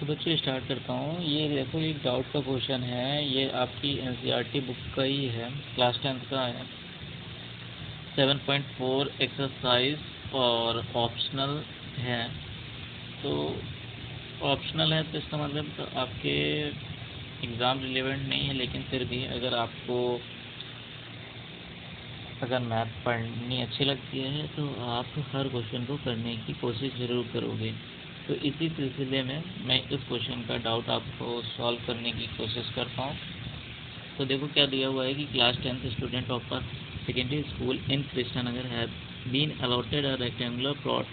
तो बच्चों स्टार्ट करता हूँ। ये देखो एक डाउट का क्वेश्चन है, ये आपकी एनसीईआरटी बुक का ही है, क्लास 10th का है। 7.4 एक्सरसाइज और ऑप्शनल है। तो ऑप्शनल है तो इसका मतलब तो आपके एग्ज़ाम रिलेवेंट नहीं है, लेकिन फिर भी अगर मैथ पढ़नी अच्छी लगती है तो आप हर क्वेश्चन को करने की कोशिश ज़रूर करोगे। तो इसी सिलसिले में मैं इस क्वेश्चन का डाउट आपको सॉल्व करने की कोशिश करता हूँ। तो देखो क्या दिया हुआ है कि class 10th student of a secondary school in Krishnanagar have been allotted a rectangular plot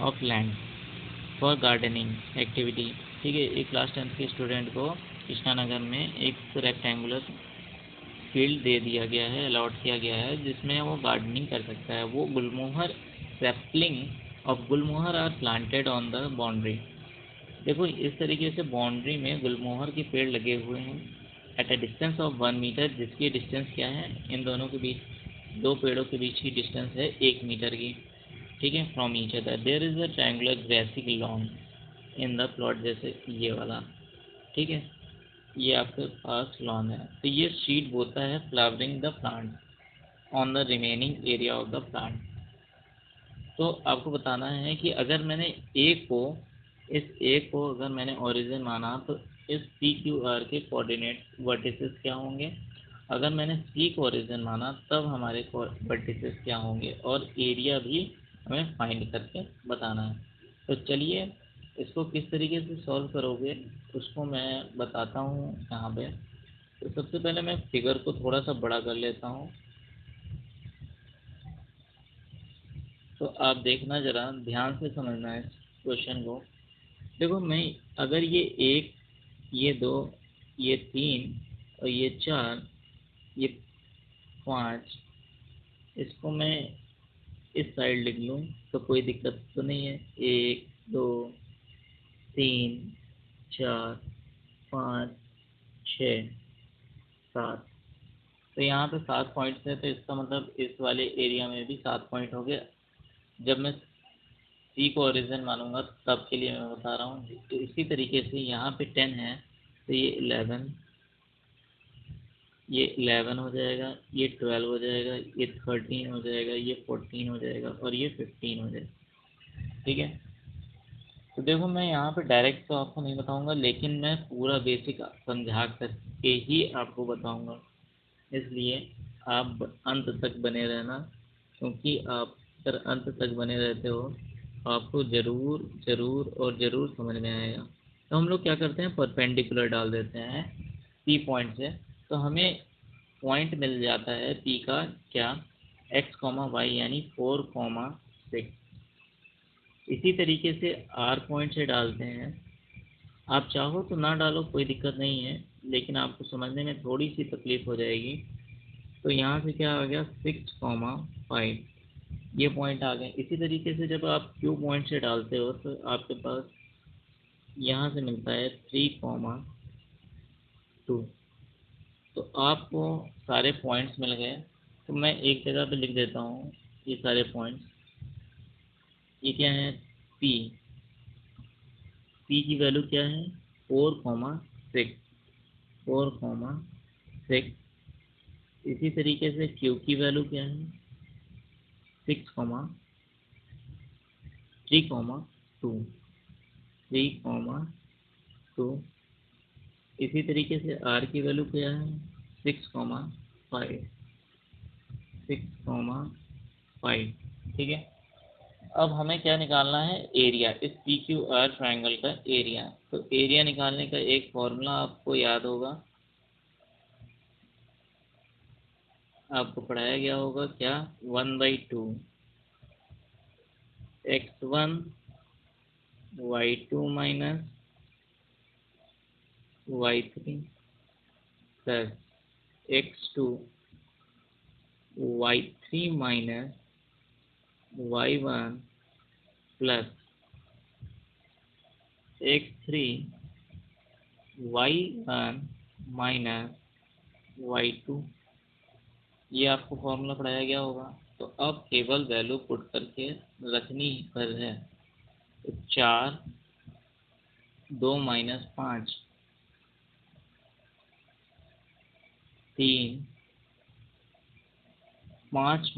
of land for gardening activity. ठीक है, एक क्लास 10th के स्टूडेंट को कृष्णानगर में एक रेक्टेंगुलर फील्ड दे दिया गया है, अलॉट किया गया है, जिसमें वो गार्डनिंग कर सकता है। वो gulmohar sapling of gulmohar are planted on the boundary. देखो इस तरीके से बाउंड्री में गुलमोहर के पेड़ लगे हुए हैं at a distance of 1 meter, जिसकी डिस्टेंस क्या है, इन दोनों के बीच, दो पेड़ों के बीच की डिस्टेंस है 1 मीटर की। ठीक है, from each other there is a triangular grassy lawn in the plot, जैसे ये वाला। ठीक है, ये आपके पास लॉन है। तो ये सीड बोता है flowering the plant on the remaining area of the plant. तो आपको बताना है कि अगर मैंने इस ए को अगर मैंने ओरिजिन माना तो इस पी क्यू आर के कोऑर्डिनेट वर्टिसेस क्या होंगे। अगर मैंने सी को ओरिजिन माना तब हमारे वर्टिसेस क्या होंगे, और एरिया भी हमें फाइंड करके बताना है। तो चलिए इसको किस तरीके से सॉल्व करोगे उसको मैं बताता हूँ यहाँ पे। तो सबसे पहले मैं फिगर को थोड़ा सा बड़ा कर लेता हूँ। तो आप देखना, ज़रा ध्यान से समझना है क्वेश्चन को। देखो मैं, अगर ये एक, ये दो, ये तीन और ये चार, ये पाँच, इसको मैं इस साइड लिख लूँ तो कोई दिक्कत तो नहीं है। एक, दो, तीन, चार, पाँच, छः, सात। तो यहाँ पे 7 पॉइंट्स है, तो इसका मतलब इस वाले एरिया में भी 7 पॉइंट हो गया। जब मैं सी को ओरिजिन मानूंगा तब के लिए मैं बता रहा हूँ। तो इसी तरीके से यहाँ पे 10 है तो ये 11, ये 11 हो जाएगा, ये 12 हो जाएगा, ये 13 हो जाएगा, ये 14 हो जाएगा और ये 15 हो जाएगा। ठीक है, तो देखो मैं यहाँ पे डायरेक्ट तो आपको नहीं बताऊंगा, लेकिन मैं पूरा बेसिक समझा करके ही आपको बताऊंगा। इसलिए आप अंत तक बने रहना, क्योंकि आप अगर अंत तक बने रहते हो तो आपको ज़रूर ज़रूर और ज़रूर समझ में आएगा। तो हम लोग क्या करते हैं, परपेंडिकुलर डाल देते हैं पी पॉइंट से, तो हमें पॉइंट मिल जाता है पी का क्या, एक्स कॉमा वाई, यानी 4, 6। इसी तरीके से आर पॉइंट से डालते हैं। आप चाहो तो ना डालो, कोई दिक्कत नहीं है, लेकिन आपको समझने में थोड़ी सी तकलीफ हो जाएगी। तो यहाँ से क्या आ गया, 6, 5, ये पॉइंट आ गए। इसी तरीके से जब आप क्यू पॉइंट से डालते हो तो आपके पास यहाँ से मिलता है 3, 2। तो आपको सारे पॉइंट्स मिल गए। तो मैं एक जगह पे लिख देता हूँ ये सारे पॉइंट्स। ये क्या है, पी, पी की वैल्यू क्या है, 4, 6, 4, 6। इसी तरीके से क्यू की वैल्यू क्या है, 6, 3, 2, 3, 2। इसी तरीके से आर की वैल्यू क्या है, 6, 5, 6, 5। ठीक है, अब हमें क्या निकालना है, एरिया, इस पी क्यू आर ट्राइंगल का एरिया। तो एरिया निकालने का एक फॉर्मूला आपको याद होगा, आपको पढ़ाया गया होगा क्या, 1/2 x1 y2 minus y3 plus x2 y3 minus y1 plus x3 y1 minus y2। ये आपको फॉर्मूला पढ़ाया गया होगा। तो अब केवल वैल्यू पुट करके रखनी पर है। तो 4 2 - 5 3 5 -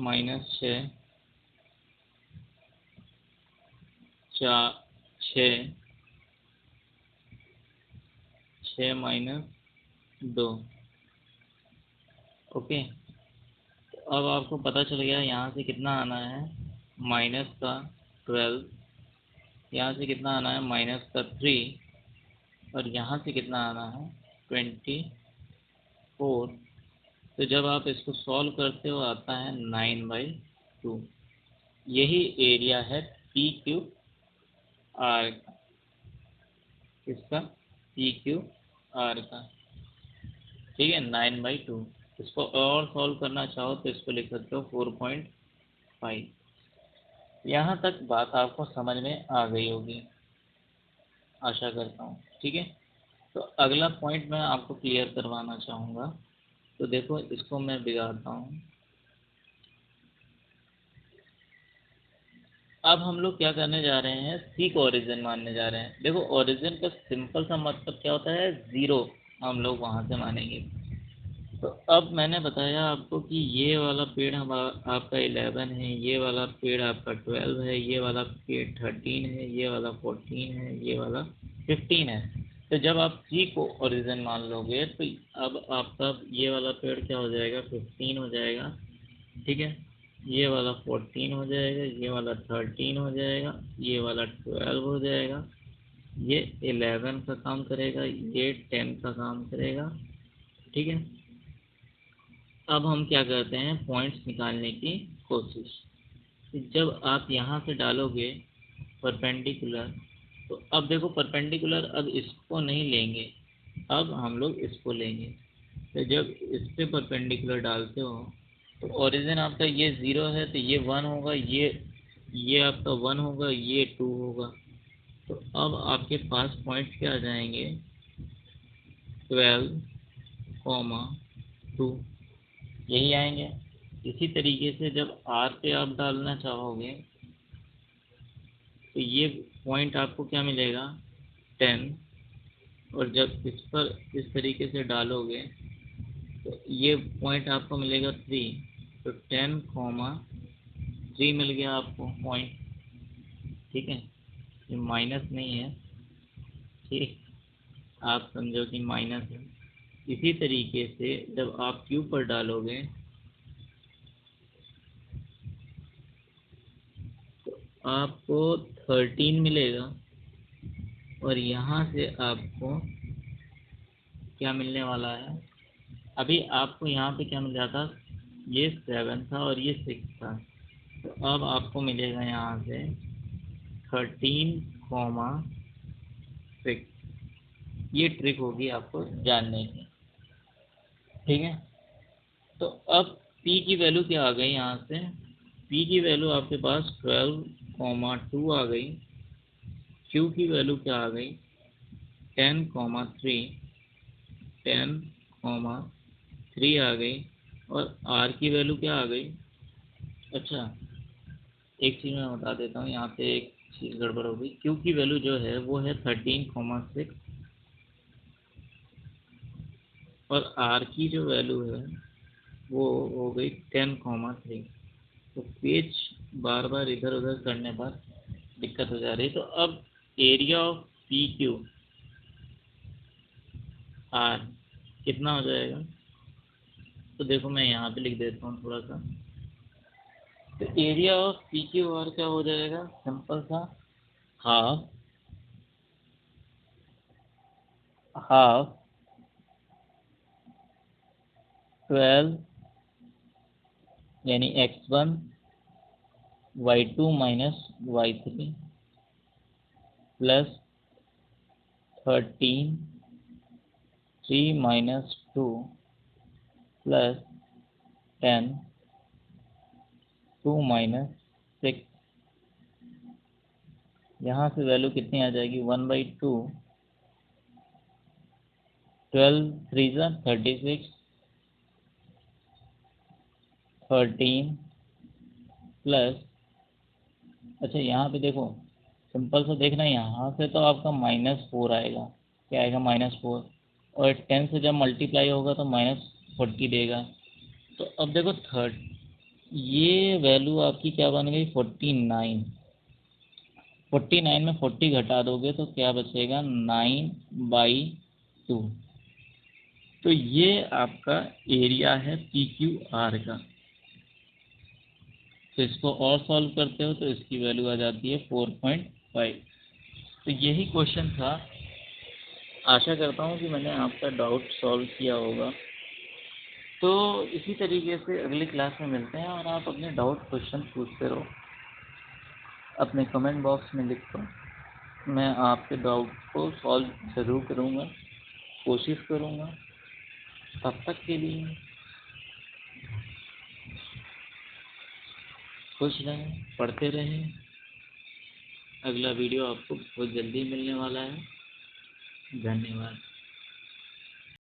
6 4 6 6 - 2। ओके, तो अब आपको पता चल गया यहाँ से कितना आना है, माइनस का 12, यहाँ से कितना आना है माइनस का 3, और यहाँ से कितना आना है 24। तो जब आप इसको सॉल्व करते हो आता है 9/2। यही एरिया है पी क्यू आर का, किसका, पी क्यू आर का। ठीक है, 9/2। इसको और सॉल्व करना चाहो तो इसको लिख सकते हो 4.5। यहाँ तक बात आपको समझ में आ गई होगी, आशा करता हूँ। ठीक है, तो अगला पॉइंट मैं आपको क्लियर करवाना चाहूँगा। तो देखो, इसको मैं बिगाड़ता हूँ। अब हम लोग क्या करने जा रहे हैं, सी को ओरिजिन मानने जा रहे हैं। देखो, ओरिजिन का सिंपल सा मतलब क्या होता है, ज़ीरो। हम लोग वहाँ से मानेंगे। तो अब मैंने बताया आपको कि ये वाला पेड़ आपका 11 है, ये वाला पेड़ आपका 12 है, ये वाला पेड़ 13 है, ये वाला 14 है, ये वाला 15 है। तो जब आप सी को ओरिजिन मान लोगे तो अब आपका ये वाला पेड़ क्या हो जाएगा, 15 हो जाएगा। ठीक है, ये वाला 14 हो जाएगा, ये वाला 13 हो जाएगा, ये वाला 12 हो जाएगा, ये 11 का काम करेगा, ये 10 का काम करेगा। ठीक है, अब हम क्या करते हैं, पॉइंट्स निकालने की कोशिश। तो जब आप यहाँ से डालोगे परपेंडिकुलर, तो अब देखो परपेंडिकुलर अब इसको नहीं लेंगे, अब हम लोग इसको लेंगे। तो जब इस पे परपेंडिकुलर डालते हो तो ओरिजिन आपका ये 0 है, तो ये 1 होगा, ये आपका 1 होगा, ये 2 होगा। तो अब आपके पास पॉइंट्स क्या आ जाएंगे, 12, 2, यही आएंगे। इसी तरीके से जब आर पे आप डालना चाहोगे तो ये पॉइंट आपको क्या मिलेगा, 10। और जब इस पर इस तरीके से डालोगे तो ये पॉइंट आपको मिलेगा 3। तो 10, 3 मिल गया आपको पॉइंट। ठीक है, ये माइनस नहीं है, ठीक, आप समझो कि माइनस है। इसी तरीके से जब आप क्यू पर डालोगे तो आपको 13 मिलेगा, और यहाँ से आपको क्या मिलने वाला है, अभी आपको यहाँ पे क्या मिल जाता, ये 7 था और ये 6 था। तो अब आपको मिलेगा यहाँ से 13, 6। ये ट्रिक होगी आपको जानने की। ठीक है, तो अब P की वैल्यू क्या आ गई, यहाँ से P की वैल्यू आपके पास 12, 2 आ गई। Q की वैल्यू क्या आ गई, 10, 3, 10, 3 आ गई। और R की वैल्यू क्या आ गई, अच्छा एक चीज़ मैं बता देता हूँ, यहाँ पे एक चीज़ गड़बड़ हो गई। Q की वैल्यू जो है वो है 13, 6, और R की जो वैल्यू है वो हो गई 10, 3। तो पेज बार बार इधर उधर करने पर दिक्कत हो जा रही है। तो अब area of P Q R कितना हो जाएगा, तो देखो मैं यहाँ पे लिख देता हूँ थोड़ा सा। तो area of P Q R क्या हो जाएगा, सिंपल सा, हाफ हाफ 12 यानी x1 y2 minus y3 plus 13, 3 - 2 plus 10, 2 - 6। यहाँ से वैल्यू कितनी आ जाएगी, 1/2। 12, 3 × 36, 13 प्लस, अच्छा यहाँ पे देखो सिंपल सा देखना, यहाँ से तो आपका -4 आएगा। क्या आएगा? -4। और 10 से जब मल्टीप्लाई होगा तो -40 देगा। तो अब देखो थर्ड, ये वैल्यू आपकी क्या बन गई? 49। 49 में 40 घटा दोगे तो क्या बचेगा? 9/2। तो ये आपका एरिया है PQR का। तो इसको और सॉल्व करते हो तो इसकी वैल्यू आ जाती है 4.5। तो यही क्वेश्चन था। आशा करता हूँ कि मैंने आपका डाउट सॉल्व किया होगा। तो इसी तरीके से अगली क्लास में मिलते हैं, और आप अपने डाउट क्वेश्चन पूछते रहो, अपने कमेंट बॉक्स में लिख दो। मैं आपके डाउट को सॉल्व ज़रूर करूँगा, कोशिश करूँगा। तब तक के लिए खुश रहें, पढ़ते रहें। अगला वीडियो आपको बहुत जल्दी मिलने वाला है। धन्यवाद।